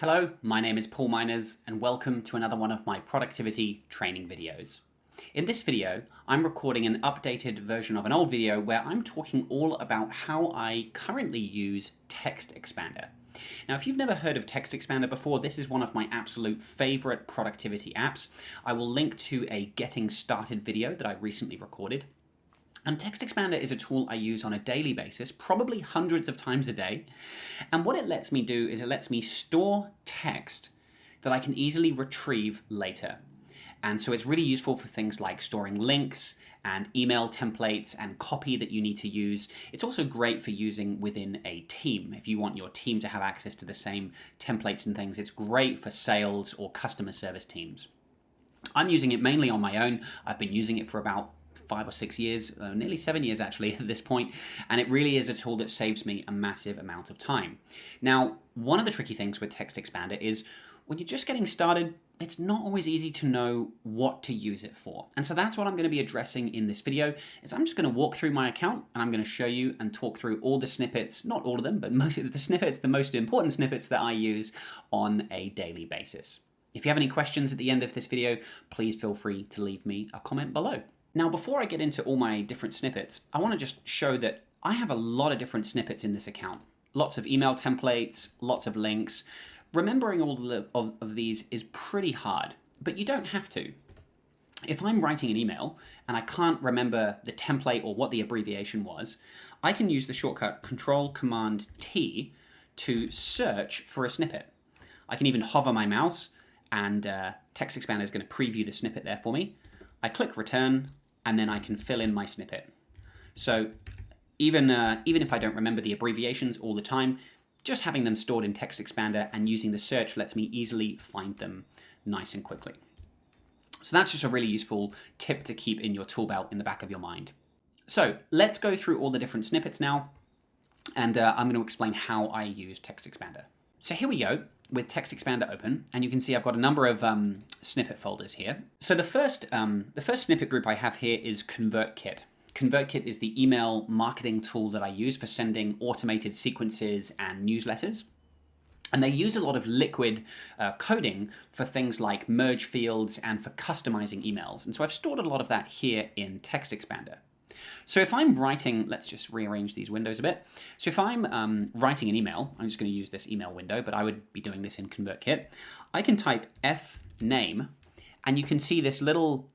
Hello, my name is Paul Miners and welcome to another one of my productivity training videos. In this video, I'm recording an updated version of an old video where I'm talking all about how I currently use TextExpander. Now, if you've never heard of TextExpander before, this is one of my absolute favorite productivity apps. I will link to a getting started video that I recently recorded. And TextExpander is a tool I use on a daily basis, probably hundreds of times a day. And what it lets me do is it lets me store text that I can easily retrieve later. And so it's really useful for things like storing links and email templates and copy that you need to use. It's also great for using within a team. If you want your team to have access to the same templates and things, it's great for sales or customer service teams. I'm using it mainly on my own. I've been using it for about 5 or 6 years, nearly 7 years actually at this point, and it really is a tool that saves me a massive amount of time. Now, one of the tricky things with TextExpander is when you're just getting started, it's not always easy to know what to use it for. And so that's what I'm going to be addressing in this video. Is I'm just going to walk through my account and I'm going to show you and talk through all the snippets, not all of them, but most of the snippets, the most important snippets that I use on a daily basis. If you have any questions at the end of this video, please feel free to leave me a comment below. Now, before I get into all my different snippets, I want to just show that I have a lot of different snippets in this account. Lots of email templates, lots of links. Remembering all of these is pretty hard, but you don't have to. If I'm writing an email and I can't remember the template or what the abbreviation was, I can use the shortcut Control-Command-T to search for a snippet. I can even hover my mouse and TextExpander is going to preview the snippet there for me. I click return, and then I can fill in my snippet. So even if I don't remember the abbreviations all the time, just having them stored in TextExpander and using the search lets me easily find them nice and quickly. So that's just a really useful tip to keep in your tool belt in the back of your mind. So let's go through all the different snippets now, and I'm going to explain how I use TextExpander. So here we go with TextExpander open, and you can see I've got a number of snippet folders here. So the first snippet group I have here is ConvertKit. ConvertKit is the email marketing tool that I use for sending automated sequences and newsletters. And they use a lot of liquid coding for things like merge fields and for customizing emails. And so I've stored a lot of that here in TextExpander. So if I'm writing, let's just rearrange these windows a bit. So if I'm writing an email, I'm just going to use this email window, but I would be doing this in ConvertKit. I can type fname, and you can see this little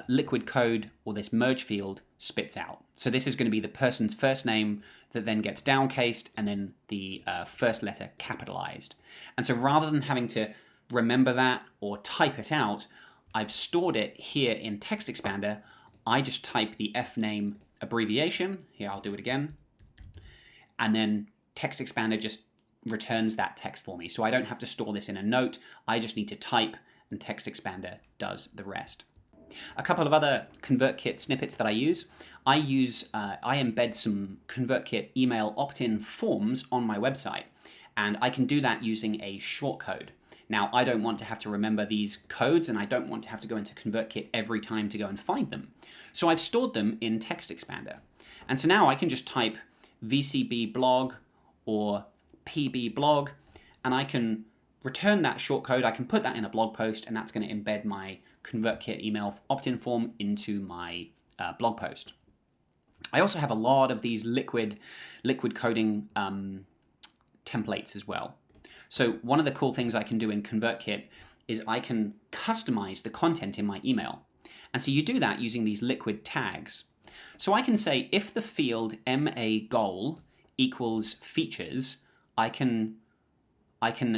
liquid code or this merge field spits out. So this is going to be the person's first name that then gets downcased and then the first letter capitalized. And so rather than having to remember that or type it out, I've stored it here in TextExpander. I just type the fname abbreviation. Here, I'll do it again. And then TextExpander just returns that text for me. So I don't have to store this in a note. I just need to type, and TextExpander does the rest. A couple of other ConvertKit snippets that I embed some ConvertKit email opt-in forms on my website, and I can do that using a shortcode. Now, I don't want to have to remember these codes, and I don't want to have to go into ConvertKit every time to go and find them. So I've stored them in TextExpander. And so now I can just type VCB blog or PB blog, and I can return that shortcode. I can put that in a blog post, and that's going to embed my ConvertKit email opt-in form into my blog post. I also have a lot of these liquid coding templates as well. So one of the cool things I can do in ConvertKit is I can customize the content in my email. And so you do that using these liquid tags. So I can say if the field MA goal equals features, I can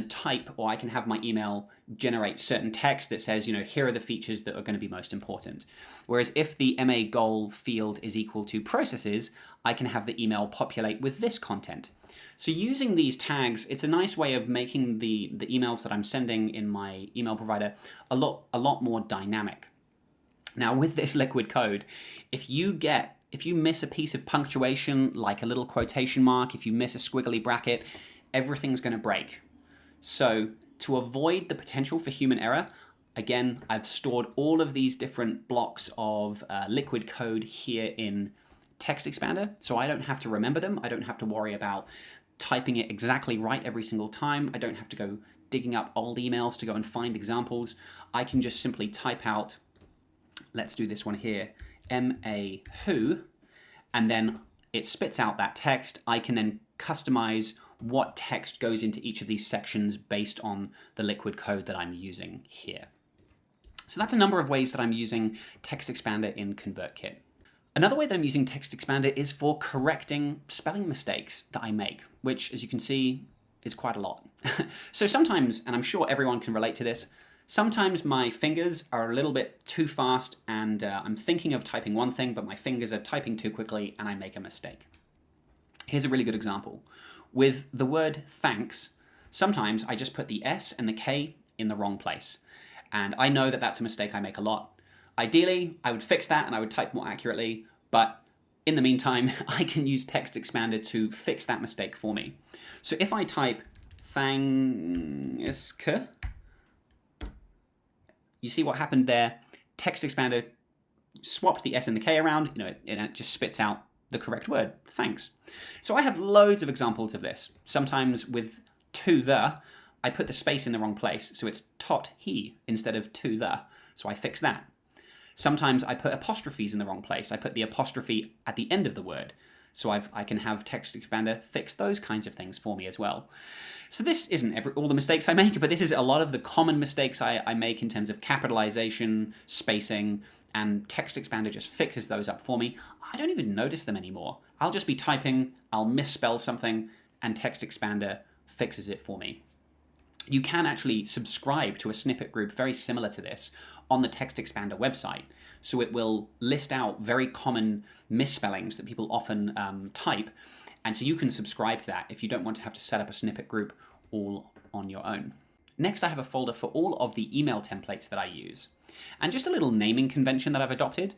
type, or I can have my email generate certain text that says, here are the features that are going to be most important. Whereas if the MA goal field is equal to processes, I can have the email populate with this content. So using these tags, it's a nice way of making the emails that I'm sending in my email provider a lot more dynamic. Now with this liquid code, if you miss a piece of punctuation, like a little quotation mark, if you miss a squiggly bracket, everything's going to break. So to avoid the potential for human error, again, I've stored all of these different blocks of liquid code here in TextExpander, so I don't have to remember them. I don't have to worry about typing it exactly right every single time. I don't have to go digging up old emails to go and find examples, I can just simply type out, let's do this one here, MA who, and then it spits out that text. I can then customize what text goes into each of these sections based on the liquid code that I'm using here. So that's a number of ways that I'm using TextExpander in ConvertKit. Another way that I'm using TextExpander is for correcting spelling mistakes that I make, which, as you can see, is quite a lot. So sometimes, and I'm sure everyone can relate to this, sometimes my fingers are a little bit too fast and I'm thinking of typing one thing, but my fingers are typing too quickly and I make a mistake. Here's a really good example. With the word thanks, sometimes I just put the S and the K in the wrong place. And I know that that's a mistake I make a lot. Ideally, I would fix that and I would type more accurately, but in the meantime, I can use TextExpander to fix that mistake for me. So if I type thanks, you see what happened there? TextExpander swapped the S and the K around, and it just spits out the correct word, thanks. So I have loads of examples of this. Sometimes with to the, I put the space in the wrong place, so it's tot he instead of to the, so I fix that. Sometimes I put apostrophes in the wrong place. I put the apostrophe at the end of the word, so I can have TextExpander fix those kinds of things for me as well. So this isn't all the mistakes I make, but this is a lot of the common mistakes I make in terms of capitalization, spacing, and TextExpander just fixes those up for me. I don't even notice them anymore. I'll just be typing, I'll misspell something, and TextExpander fixes it for me. You can actually subscribe to a snippet group very similar to this on the TextExpander website. So it will list out very common misspellings that people often type. And so you can subscribe to that if you don't want to have to set up a snippet group all on your own. Next, I have a folder for all of the email templates that I use. And just a little naming convention that I've adopted.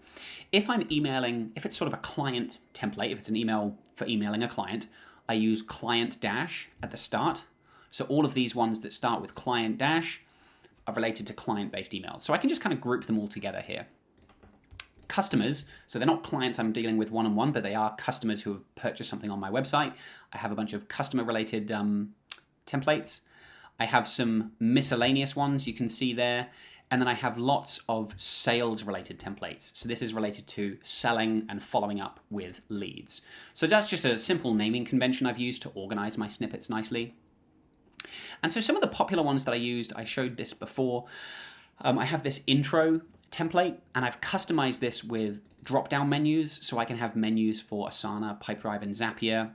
If I'm emailing, if it's sort of a client template, if it's an email for emailing a client, I use client dash at the start. So all of these ones that start with client dash are related to client-based emails. So I can just kind of group them all together here. Customers, so they're not clients I'm dealing with one-on-one, but they are customers who have purchased something on my website. I have a bunch of customer-related templates. I have some miscellaneous ones you can see there. And then I have lots of sales-related templates. So this is related to selling and following up with leads. So that's just a simple naming convention I've used to organize my snippets nicely. And so some of the popular ones that I used, I showed this before. I have this intro template, and I've customized this with drop-down menus, so I can have menus for Asana, Pipedrive, and Zapier.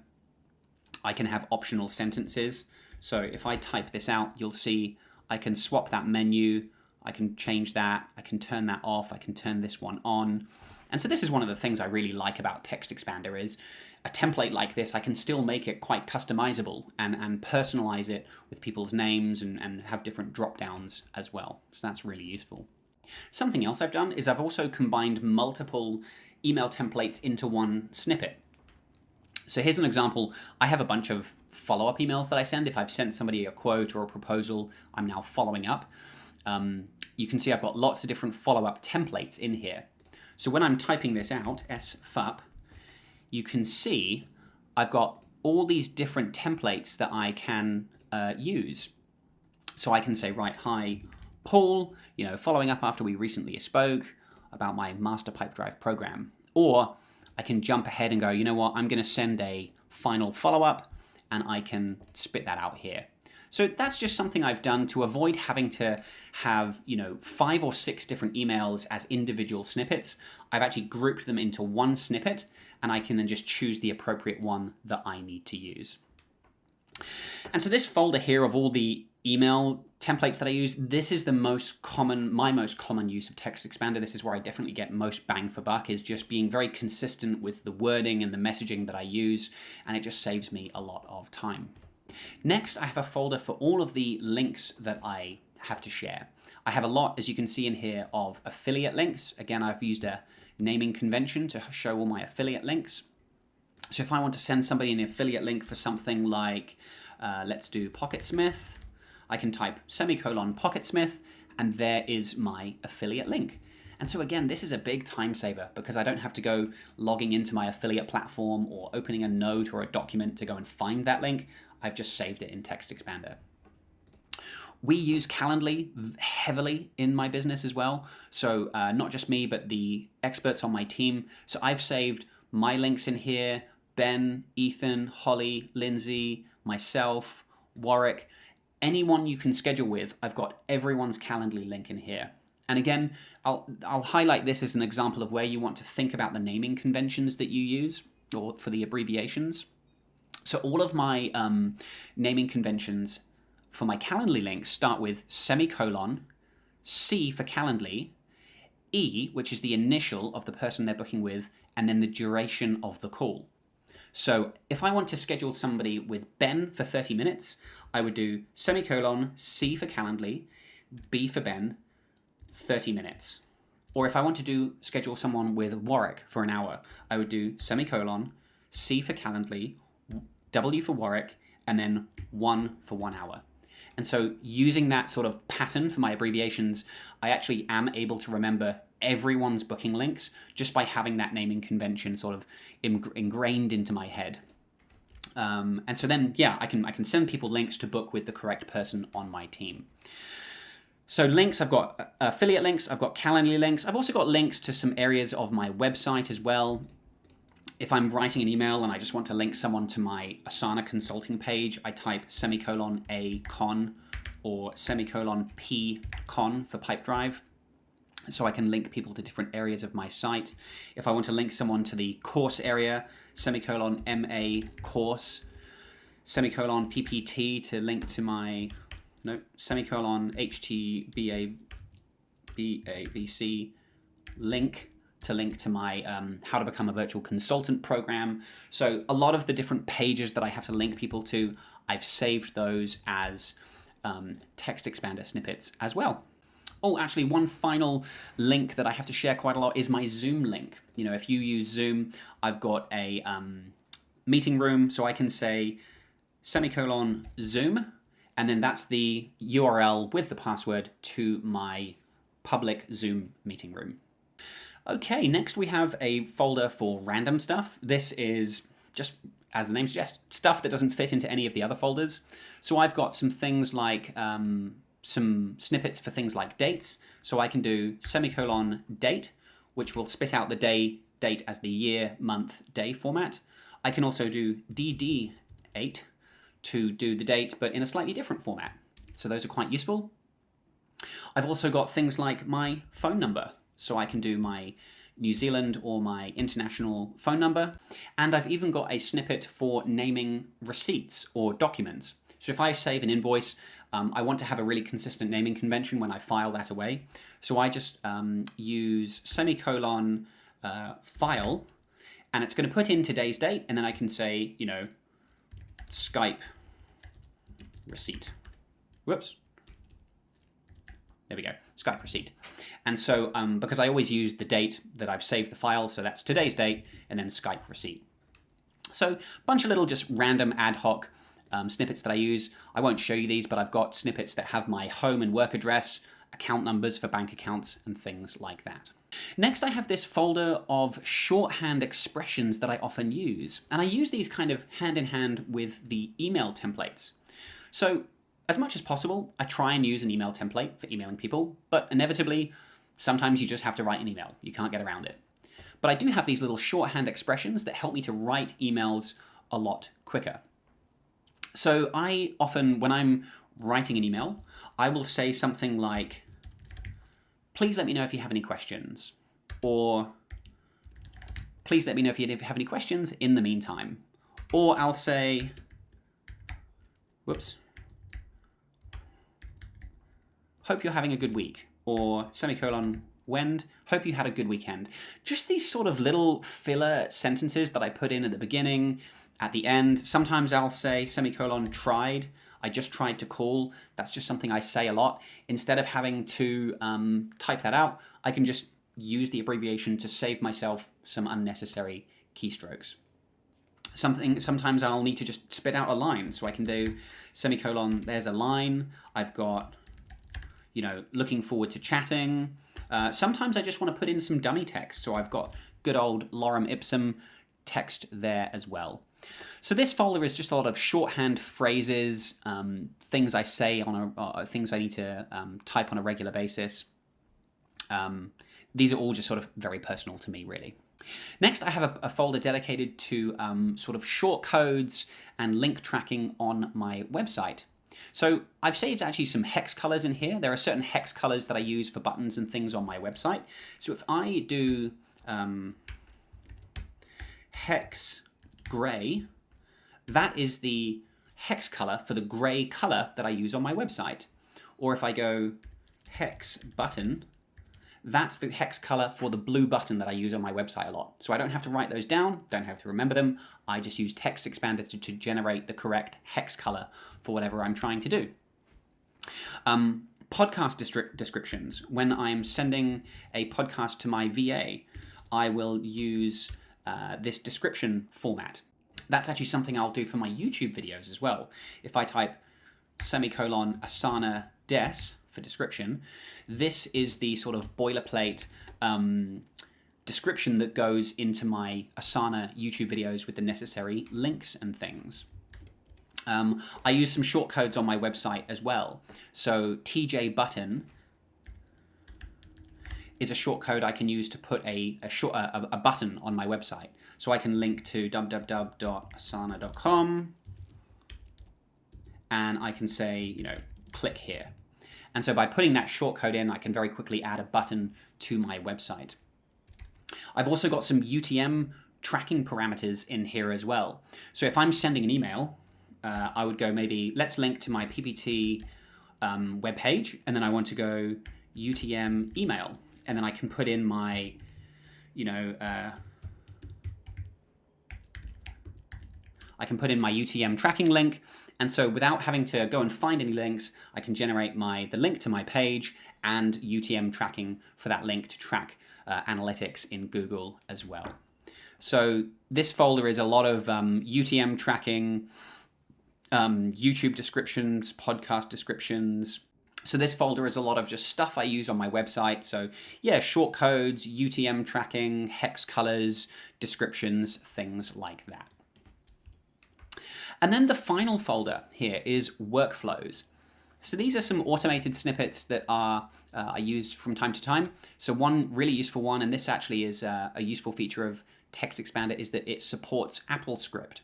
I can have optional sentences. So if I type this out, you'll see I can swap that menu, I can change that, I can turn that off, I can turn this one on. And so this is one of the things I really like about TextExpander is a template like this, I can still make it quite customizable and personalize it with people's names and have different drop-downs as well. So that's really useful. Something else I've done is I've also combined multiple email templates into one snippet. So here's an example. I have a bunch of follow-up emails that I send. If I've sent somebody a quote or a proposal, I'm now following up. You can see I've got lots of different follow-up templates in here. So when I'm typing this out, sfup, you can see I've got all these different templates that I can use. So I can say, right, hi, Paul, following up after we recently spoke about my Master Pipedrive program. Or I can jump ahead and go, you know what, I'm going to send a final follow-up, and I can spit that out here. So that's just something I've done to avoid having to have, 5 or 6 different emails as individual snippets. I've actually grouped them into one snippet, and I can then just choose the appropriate one that I need to use. And so this folder here of all the email templates that I use, this is my most common use of TextExpander. This is where I definitely get most bang for buck, is just being very consistent with the wording and the messaging that I use, and it just saves me a lot of time. Next, I have a folder for all of the links that I have to share. I have a lot, as you can see in here, of affiliate links. Again, I've used a naming convention to show all my affiliate links. So if I want to send somebody an affiliate link for something like, let's do Pocketsmith, I can type ;Pocketsmith, and there is my affiliate link. And so again, this is a big time saver because I don't have to go logging into my affiliate platform or opening a note or a document to go and find that link. I've just saved it in TextExpander. We use Calendly heavily in my business as well. So not just me, but the experts on my team. So I've saved my links in here, Ben, Ethan, Holly, Lindsay, myself, Warwick, anyone you can schedule with. I've got everyone's Calendly link in here. And again, I'll highlight this as an example of where you want to think about the naming conventions that you use, or for the abbreviations. So all of my naming conventions for my Calendly links start with semicolon, C for Calendly, E, which is the initial of the person they're booking with, and then the duration of the call. So if I want to schedule somebody with Ben for 30 minutes, I would do semicolon, C for Calendly, B for Ben, 30 minutes. Or if I want to schedule someone with Warwick for an hour, I would do semicolon, C for Calendly, W for Warwick, and then 1 for 1 hour. And so using that sort of pattern for my abbreviations, I actually am able to remember everyone's booking links just by having that naming convention sort of ingrained into my head. And so then, yeah, I can send people links to book with the correct person on my team. So links, I've got affiliate links, I've got Calendly links. I've also got links to some areas of my website as well. If I'm writing an email and I just want to link someone to my Asana consulting page, I type semicolon A con or semicolon P con for Pipedrive. So I can link people to different areas of my site. If I want to link someone to the course area, semicolon MA course, semicolon PPT to link to my, semicolon HTBAVC link to link to my How to Become a Virtual Consultant program. So a lot of the different pages that I have to link people to, I've saved those as TextExpander snippets as well. Oh, actually, one final link that I have to share quite a lot is my Zoom link. If you use Zoom, I've got a meeting room, so I can say semicolon Zoom, and then that's the URL with the password to my public Zoom meeting room. Okay, next we have a folder for random stuff. This is just, as the name suggests, stuff that doesn't fit into any of the other folders. So I've got some things like some snippets for things like dates. So I can do semicolon date, which will spit out the date as the year, month, day format. I can also do DD8 to do the date, but in a slightly different format. So those are quite useful. I've also got things like my phone number. So I can do my New Zealand or my international phone number. And I've even got a snippet for naming receipts or documents. So if I save an invoice, I want to have a really consistent naming convention when I file that away. So I just use semicolon file, and it's going to put in today's date, and then I can say, Skype receipt. Whoops. There we go, Skype receipt. And so, because I always use the date that I've saved the file, so that's today's date, and then Skype receipt. So, a bunch of little just random ad hoc snippets that I use. I won't show you these, but I've got snippets that have my home and work address, account numbers for bank accounts, and things like that. Next, I have this folder of shorthand expressions that I often use. And I use these kind of hand in hand with the email templates. So, as much as possible, I try and use an email template for emailing people, but inevitably, sometimes you just have to write an email. You can't get around it. But I do have these little shorthand expressions that help me to write emails a lot quicker. So I often, when I'm writing an email, I will say something like, please let me know if you have any questions, or please let me know if you have any questions in the meantime. Or I'll say, hope you're having a good week, or semicolon, wend, hope you had a good weekend. Just these sort of little filler sentences that I put in at the beginning, at the end. Sometimes I'll say semicolon, tried, I just tried to call. That's just something I say a lot. Instead of having to type that out, I can just use the abbreviation to save myself some unnecessary keystrokes. Sometimes I'll need to just spit out a line, so I can do semicolon, there's a line, I've got, looking forward to chatting. Sometimes I just want to put in some dummy text, so I've got good old lorem ipsum text there as well. So this folder is just a lot of shorthand phrases, things I say things I need to type on a regular basis. These are all just sort of very personal to me, really. Next, I have a folder dedicated to sort of short codes and link tracking on my website. So I've saved actually some hex colors in here. There are certain hex colors that I use for buttons and things on my website. So if I do hex gray, that is the hex color for the gray color that I use on my website. Or if I go hex button, that's the hex color for the blue button that I use on my website a lot. So I don't have to write those down, don't have to remember them. I just use TextExpander to generate the correct hex color for whatever I'm trying to do. Podcast descriptions. When I'm sending a podcast to my VA, I will use this description format. That's actually something I'll do for my YouTube videos as well. If I type semicolon Asana des for description, this is the sort of boilerplate description that goes into my Asana YouTube videos with the necessary links and things. I use some short codes on my website as well. So TJ button is a short code I can use to put a button on my website. So I can link to www.asana.com and I can say, you know, click here. And so by putting that short code in, I can very quickly add a button to my website. I've also got some UTM tracking parameters in here as well. So if I'm sending an email, I would go maybe, let's link to my PPT webpage, and then I want to go UTM email. And then I can put in my, I can put in my UTM tracking link. And so without having to go and find any links, I can generate the link to my page and UTM tracking for that link to track analytics in Google as well. So this folder is a lot of UTM tracking, YouTube descriptions, podcast descriptions. So this folder is a lot of just stuff I use on my website. So yeah, short codes, UTM tracking, hex colors, descriptions, things like that. And then the final folder here is workflows. So these are some automated snippets that are I use from time to time. So one really useful one, and this actually is a useful feature of TextExpander, is that it supports AppleScript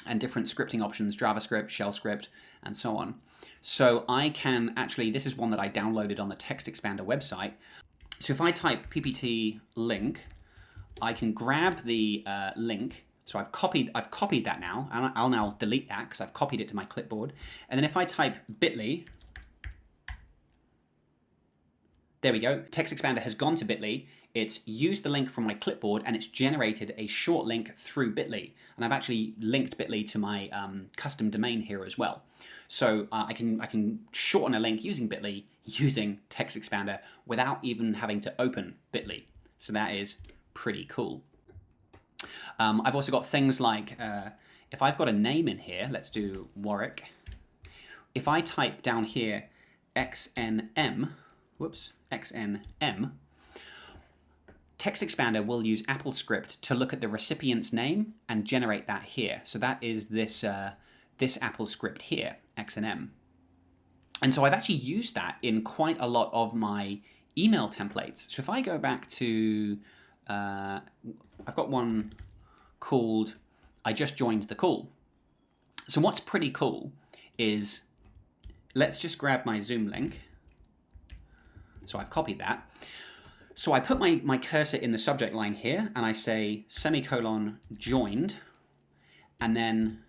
and different scripting options, JavaScript, shell script, and so on. So I can actually, this is one that I downloaded on the TextExpander website. So if I type PPT link, I can grab the link. So I've copied that now, and I'll now delete that because I've copied it to my clipboard. And then if I type bit.ly, there we go. TextExpander has gone to bit.ly. It's used the link from my clipboard and it's generated a short link through bit.ly. And I've actually linked bit.ly to my custom domain here as well. So I can shorten a link using bit.ly using TextExpander without even having to open bit.ly. So that is pretty cool. I've also got things like, if I've got a name in here, let's do Warwick. If I type down here XNM, TextExpander will use AppleScript to look at the recipient's name and generate that here. So that is this AppleScript here, XNM. And so I've actually used that in quite a lot of my email templates. So if I go back to, I've got one called I just joined the call. So what's pretty cool is, let's just grab my Zoom link. So I've copied that. So I put my cursor in the subject line here and I say semicolon joined and then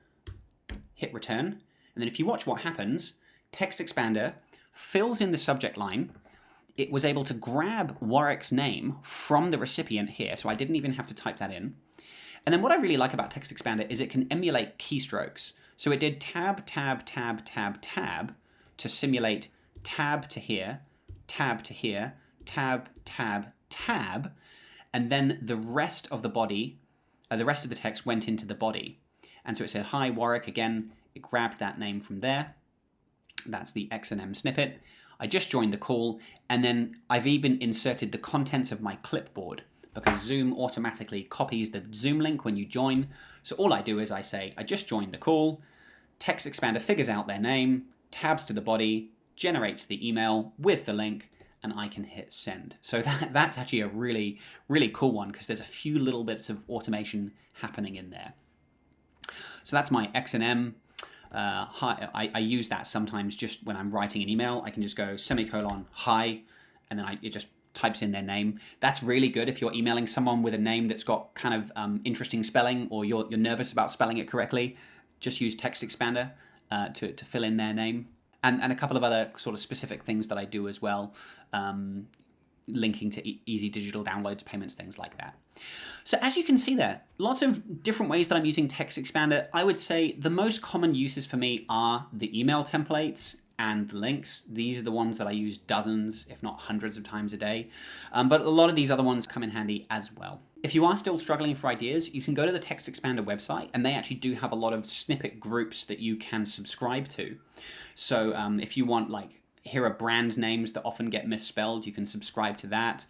hit return. And then if you watch what happens, TextExpander fills in the subject line. It was able to grab Warwick's name from the recipient here, so I didn't even have to type that in. And then what I really like about TextExpander is it can emulate keystrokes. So it did tab, tab, tab, tab, tab to simulate tab to here, tab to here, tab, tab, tab, and then the rest of the body, the rest of the text went into the body. And so it said, hi, Warwick, again, it grabbed that name from there. That's the XNM snippet. I just joined the call, and then I've even inserted the contents of my clipboard because Zoom automatically copies the Zoom link when you join. So all I do is I say, I just joined the call, TextExpander figures out their name, tabs to the body, generates the email with the link, and I can hit send. So that's actually a really, really cool one because there's a few little bits of automation happening in there. So that's my X&M. I use that sometimes just when I'm writing an email. I can just go semicolon hi, and then it just types in their name. That's really good if you're emailing someone with a name that's got kind of interesting spelling, or you're nervous about spelling it correctly. Just use TextExpander to fill in their name. And a couple of other sort of specific things that I do as well, linking to easy digital downloads, payments, things like that. So as you can see there, lots of different ways that I'm using TextExpander. I would say the most common uses for me are the email templates and links. These are the ones that I use dozens, if not hundreds of times a day. But a lot of these other ones come in handy as well. If you are still struggling for ideas, you can go to the TextExpander website, and they actually do have a lot of snippet groups that you can subscribe to. So if you want, like, here are brand names that often get misspelled, you can subscribe to that.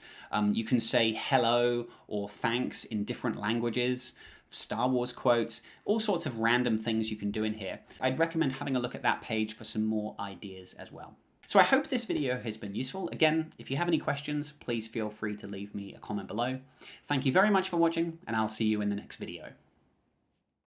You can say hello or thanks in different languages, Star Wars quotes, all sorts of random things you can do in here. I'd recommend having a look at that page for some more ideas as well. So I hope this video has been useful. Again, if you have any questions, please feel free to leave me a comment below. Thank you very much for watching, and I'll see you in the next video.